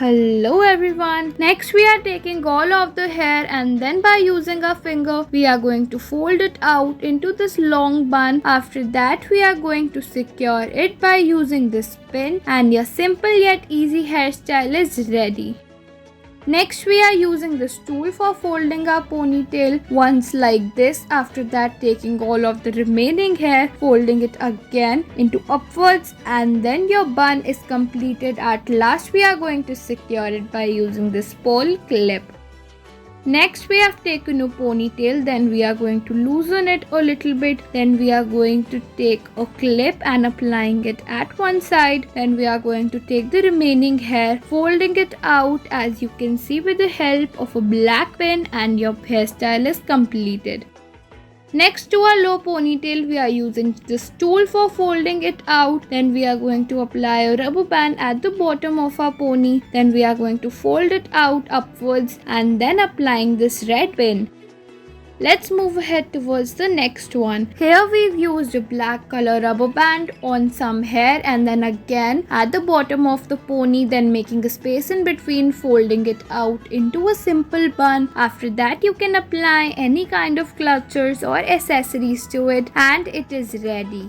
Hello everyone. Next we are taking all of the hair and then by using a finger we are going to fold it out into this long bun. After that we are going to secure it by using this pin and your simple yet easy hairstyle is ready. Next we are using this tool for folding our ponytail once like this. After that taking all of the remaining hair, folding it again into upwards and then your bun is completed. At last we are going to secure it by using this pole clip. Next we have taken a ponytail, then we are going to loosen it a little bit, then we are going to take a clip and applying it at one side, then we are going to take the remaining hair, folding it out as you can see with the help of a black pin and your hairstyle is completed. Next to our low ponytail we are using this tool for folding it out. Then we are going to apply a rubber band at the bottom of our pony. Then we are going to fold it out upwards and then applying this red pin. Let's move ahead towards the next one. Here we've used a black color rubber band on some hair and then again at the bottom of the pony, then making a space in between, folding it out into a simple bun. After that you can apply any kind of clutchers or accessories to it and it is ready.